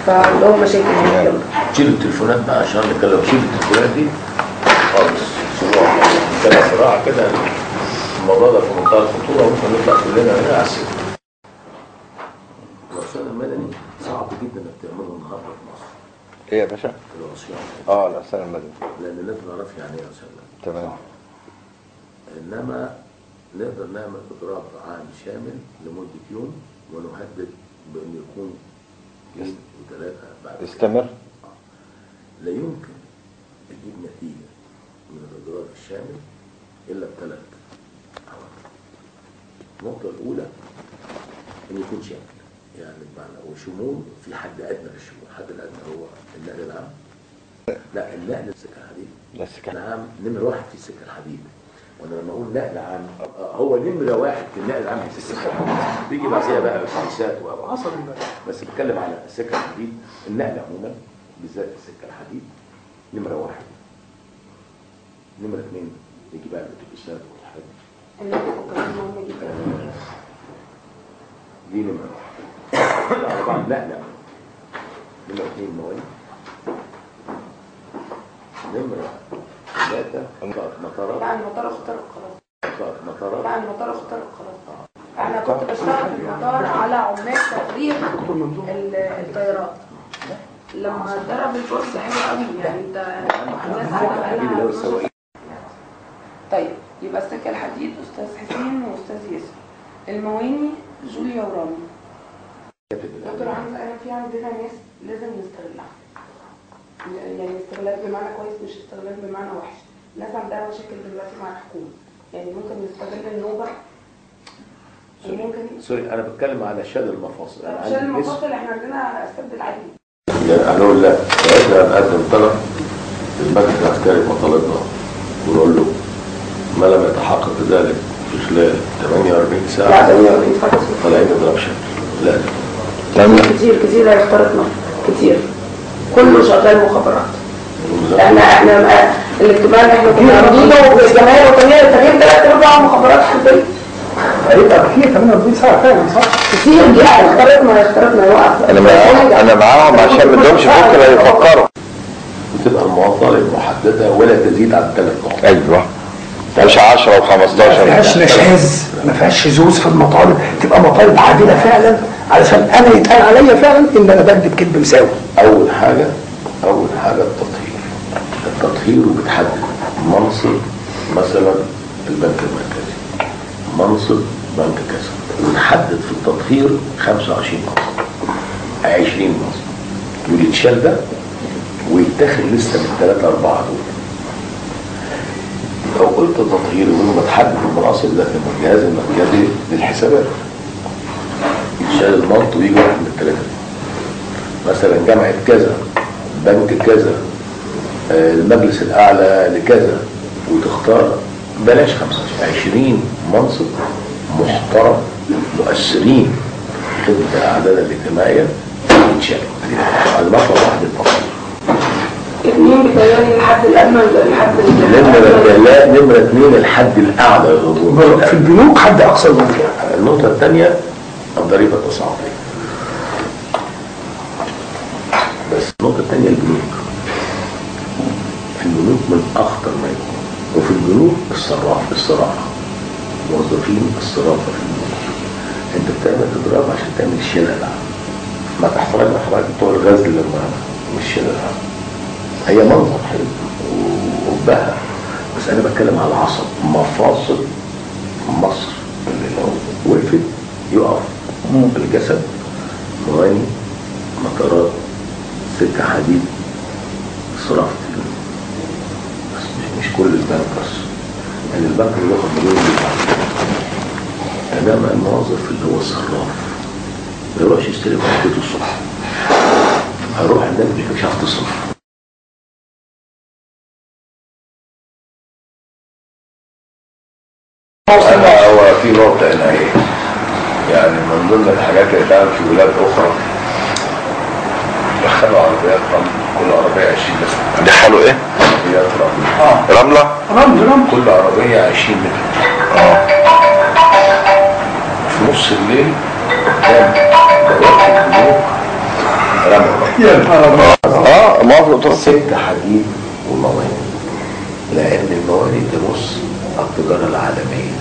فعندهم مشاكل هنا جنب. شيل التليفونات بقى عشان نتكلم. شيل التليفونات دي خالص. كده صراحه كده الموضوع ده في منتهى الخطوره، ممكن نطلع كلنا هنا على السجن. العصيان المدني صعب جدا انك تعمله النهارده في مصر. ايه يا باشا؟ العصيان. العصيان المدني. لان الناس ما تعرفش يعني ايه عصيان مدني. تمام. انما نقدر نعمل اضراب عام شامل لمده يوم ونهدد بان يكون يوم وثلاثه بعد استمر. لا يمكن تجيب نتيجه من الاضراب الشامل الا بثلاث عوامل. النقطه الاولى ان يكون شامل، يعني بمعنى وشمول في حد ادنى للشمول. الحد الادنى هو النقل العام. لا، النقل السكه الحديد. لا، السكه العام نمره واحد في السكه الحديد. وانا لما اقول نقل عام هو نمره واحد في النقل العام في السكه الحديد. بيجي بعديها بقى الاتوبيسات وعصر بس بتكلم على السكه الحديد. النقل عموما بالذات السكه الحديد نمره واحد. نمره اثنين يجي بقى الاتوبيسات والحاجات دي نمره واحد على بعض. لا نمره اثنين موانئ. نمره ثلاثه مطارات. يعني المطار اخترق خلاص. مطارات. يعني المطار اخترق خلاص. انا كنت بشتغل في المطار على عمال تفريغ الطيارات. لما ضرب الكرسي حلو قوي، يعني انت الناس على. طيب يبقى السكه الحديد استاذ حسين واستاذ ياسر. المواني جوليا ورامي. دكتور حمزه، انا في عندنا ناس لازم نستغلها، يعني استغلال بمعنى كويس مش استغلال بمعنى وحش. ناس عندها مشاكل دلوقتي مع الحكومه، يعني ممكن نستغل النوبه وممكن سوري انا بتكلم على شلل المفاصل. شلل المفاصل احنا عندنا السد العالي. يعني هنقول لا احنا هنقدم طلب للمجلس العسكري مطالبنا ونقول له ما لم يتحقق ذلك في خلال 48 ساعه. لا 48 فقط. طالعين نضرب شكل. لا كتير هيخترقنا كتير. كله شغال مخابرات. احنا الاجتماع اللي احنا كنا عاملينه والجمعيه الوطنيه للتغيير 3/4 مخابرات حربيه. هيبقى كتير 48 ساعه فعلا صح؟ كتير دي هيخترقنا يوقف. انا معاهم عشان ما بدهمش بكره يفكروا. وتبقى المطالب محدده ولا تزيد عن 3 نقط. ايوه. مش 10 و15. ما فيهاش نشاز، ما فيهاش شذوذ في المطالب، تبقى مطالب عادله فعلا علشان انا يتقال عليا فعلا ان انا بكذب كذب مساوي. اول حاجه التطهير. التطهير وبتحدد منصب مثلا البنك المركزي، منصب بنك كذا، ونحدد في التطهير 25 منصب 20 منصب، ويتشال ده ويتاخد لسه من 3-4 دول. لو قلت تطهير يقولوا بتحدد المناصب ده في الجهاز المركزي للحسابات، يتشال المنط ويجي واحد من الثلاثه دي. مثلا جامعه كذا، بنك كذا، المجلس الاعلى لكذا، وتختار بلاش 25 منصب محترم مؤثرين في خدمه الاعداد الاجتماعيه يتشال على مطلب واحد التطهير. 2 بتهيألي الحد الادنى للحد نمرة 2 الحد الاعلى للهجوم. في البنوك حد اقصى الممكن. النقطة الثانية الضريبة التصاعدية. بس النقطة الثانية البنوك. في البنوك من اخطر ما يكون، وفي البنوك الصراحة موظفين الصرافة في البنوك. انت بتعمل اضراب عشان تعمل الشلل العام. ما تحترم احراج بتوع الغزل لما مش شلل العام. هي منظر حلو وبها، بس انا بتكلم على العصب. مفاصل مصر اللي لو وقفت يقف الجسد، مواني، مطارات، سكه حديد، صرافه. بس مش كل البنك بس، يعني البنك اللي بياخد مليون انما الموظف اللي هو الصراف ما يروحش يشتري بنكته الصبح، هيروح الناس مش عارف تصرف. هو في نقطة هنا ايه؟ يعني من ضمن الحاجات اللي اتعملت في بلاد أخرى دخلوا عربيات رمل، كل عربية 20 متر. دخلوا ايه؟ عربيات رمل. رملة؟ رمل. كل عربية 20 متر. في نص الليل قدام بوابة البنوك يا نهار أبيض. موافق. سكة حديد وموانئ، لأن الموانئ تمس التجارة العالمية،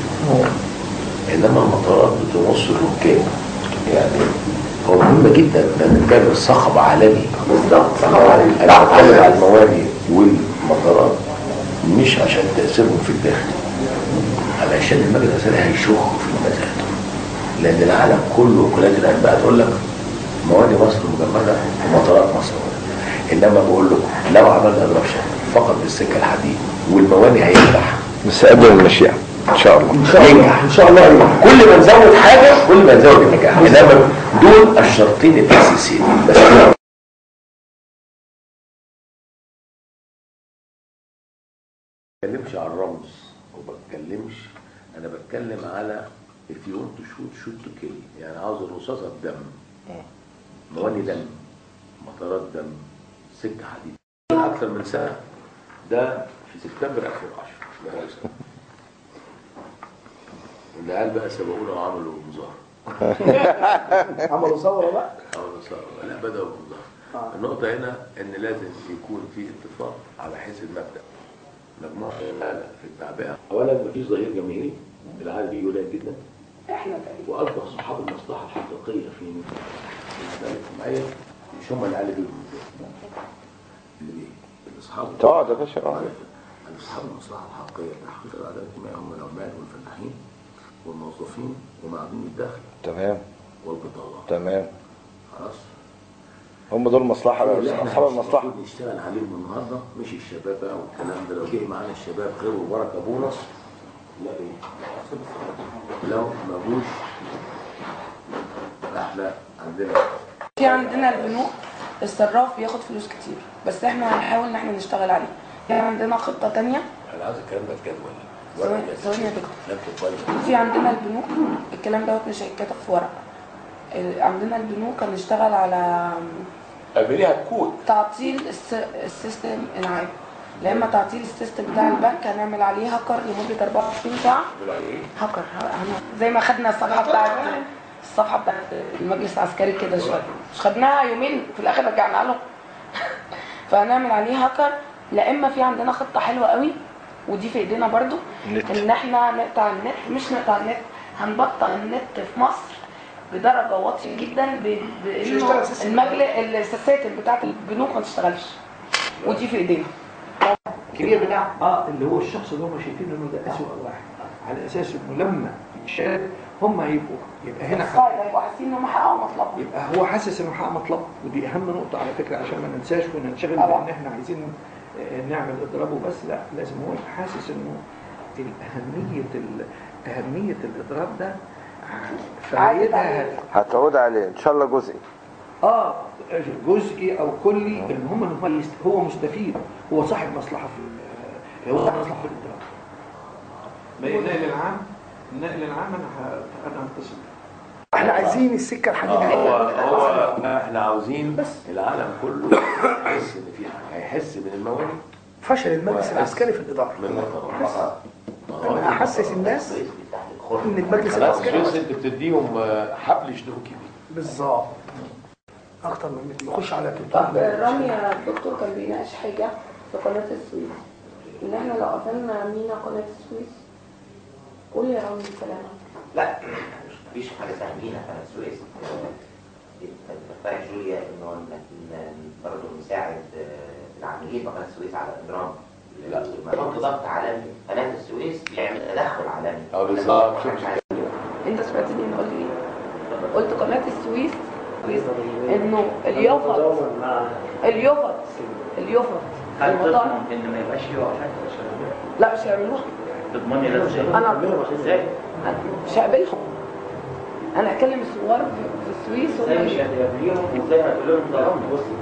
إنما المطارات بتمس الركاب. يعني هو مهم جدا ان نتكلم الصخب عالمي. بالظبط، صخب عالمي. انا بتكلم عن الموانئ والمطارات مش عشان تأثيرهم في الداخل، علشان المجلس الأسري هيشخ في المزاد، لأن العالم كله وكالات الأنباء تقول لك موانئ مصر مجمدة ومطارات مصر مجمدة. إنما بقول لكم لو عملنا إضراب فقط بالسكة الحديد والموانئ هينجح، بس قدر المشيئة ان شاء الله. ان شاء الله ان شاء الله. كل ما نزود حاجة كل ما نزود النجاح، إنما دول الشرطين الأساسيين بس. ما بتكلمش على الرمز وبتكلمش، انا بتكلم على if you want to shoot to kill، يعني عاوز الرصاصه بدم، مواني دم، مطارات دم، سكه حديد. اكثر من سنه ده في سبتمبر 2010 العيال بقى سبقونا وعملوا مظاهره. عملوا ثوره بقى؟ عملوا ثوره، لا بداوا بمظاهره. النقطه هنا ان لازم يكون في اتفاق على حيث المبدا. مجموعة في التعبئة. أولا مفيش ظهير جماهيري، العدد فيه قليل جدا. احنا وأكبر صحاب المصلحة الحقيقية في المسألة الاجتماعية مش هم العيال اللي أصحاب تقعد يا باشا. أصحاب المصلحة الحقيقية تحقيق العدالة الاجتماعية هم العمال والفلاحين والموظفين ومعدين الدخل. تمام. والبطالة. تمام. خلاص. هم دول المصلحة، أصحاب المصلحة. نشتغل عليهم النهارده، مش الشباب بقى والكلام ده. لو جه معانا الشباب خير وبركة بونص، لا ايه؟ لو ما جوش احنا عندنا البنوك الصراف بياخد فلوس كتير، بس احنا هنحاول ان احنا نشتغل عليه. يعني عندنا خطة تانية. انا عاوز الكلام ده بجدول. ثواني يا دكتور. في عندنا البنوك الكلام دوت مش هيتكتب في ورق. عندنا البنوك هنشتغل على اعمليها كود تعطيل السيستم العام. لا اما تعطيل السيستم بتاع البنك هنعمل عليه هاكر لمده 24 ساعه. هاكر زي ما خدنا الصفحه بتاعت المجلس العسكري كده شويه، مش خدناها يومين في الاخر رجعنا له. فهنعمل عليه هاكر. لا اما في عندنا خطه حلوه قوي ودي في ايدينا برضو، ان احنا نقطع النت. مش نقطع النت، هنبطل النت في مصر بدرجه واطيه جدا، بانه السيستم بتاعت البنوك ما تشتغلش، ودي في ايدينا. الكبير بتاع اللي هو الشخص اللي هم شايفين انه ده اسوء واحد، على اساس انه لما يتشال هم يبقى هنا هيبقوا حاسين انهم حققوا مطلبهم، يبقى هو حاسس انه حقق مطلبه. ودي اهم نقطه على فكره، عشان ما ننساش وننشغل بان احنا عايزين نعمل اضرابه بس. لا، لازم هو يبقى حاسس انه اهميه الاضراب ده فائدها هتعود عليه ان شاء الله جزئي. جزئي او كلي. المهم ان هو مستفيد، هو صاحب مصلحه في هو صاحب مصلحه في الاضراب. النقل العام انا هتصل. احنا عايزين السكه الحديد. هو احنا عاوزين بس العالم كله يحس ان في حاجه، هيحس من الموانئ فشل المجلس العسكري في الاداره. انا احسس الناس ان المجلس العسكري انت بتديهم حبل يشدوك بيه بالظبط اكتر من يخش على طب رامي يا دكتور كان بيناقش حاجه في قناه السويس، ان احنا لو قفلنا مينا قناه السويس. قول يا رامي الكلام. لا مفيش حاجه اسمها مينا قناه السويس. اتفاق جوليا انه برضه نساعد العاملين في قناه السويس على اضراب ضغط عالمي. قناه السويس بيعمل تدخل عالمي. بالظبط. انت سمعتني انا قلت ايه؟ قلت قناه السويس انه اليوفط هل تضمن ان ما يبقاش فيه وقفات؟ لا مش هيعملوها. تضمني ده ازاي؟ انا ازاي؟ مش هقبلهم. انا هكلم الثوار في السويس. ازاي مش هتقابليهم وازاي هتقول لهم ضربني؟ بصي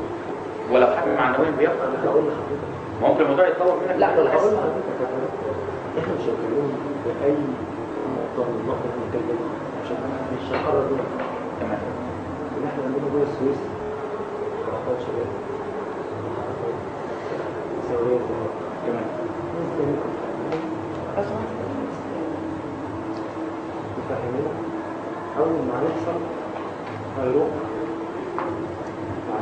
ولو حد معنويا بيقدر ممكن الموضوع يتطور منك. لا بالعكس، احنا مش هنكلمهم باي نقطه من النقط اللي بنتكلمها عشان مش هنقرر دول. تمام. ان احنا عندنا جوه السويس حركات شباب، حركات ثوريه تمام. مفهمينها اول ما هيحصل هيروح مع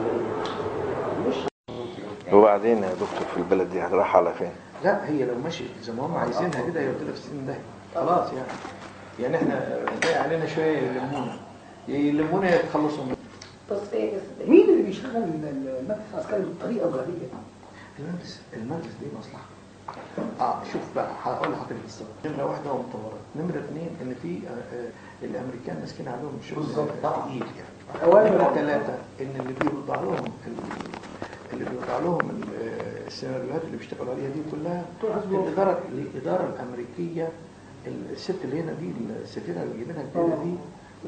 وبعدين يا دكتور في البلد دي هتروح على فين؟ لا هي لو مشيت زي ما هم عايزينها كده يودينا في السن ده خلاص يعني احنا جاي علينا شويه يلمونا يتخلصوا منه. تصفيه جسديه. مين اللي بيشغل المجلس العسكري بالطريقه الغبيه؟ المجلس دي مصلحه. شوف بقى هقول لحضرتك بالظبط. نمره واحده هو مطورات، نمره اثنين ان في الامريكان ماسكين عليهم شغل تقيل يعني. نمره ثلاثه ان اللي بيوضع لهم السيناريوهات اللي بيشتغلوا عليها دي كلها الاداره الامريكيه. الست اللي هنا دي السفيره اللي جايبينها الجديده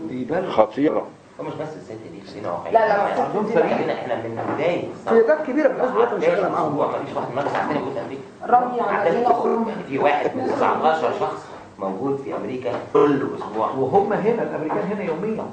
دي بلد خطيره. ومش بس الست دي خلينا واقعيين. لا عندهم فريق. احنا من بدايه سيادات كبيره من الحزب الوطني شغاله معاهم. ما فيش واحد مجلس عسكري موجود في امريكا. رمي عملنا خروج. يعني في واحد من 19 شخص موجود في امريكا كل اسبوع. وهم هنا الامريكان هنا يوميا.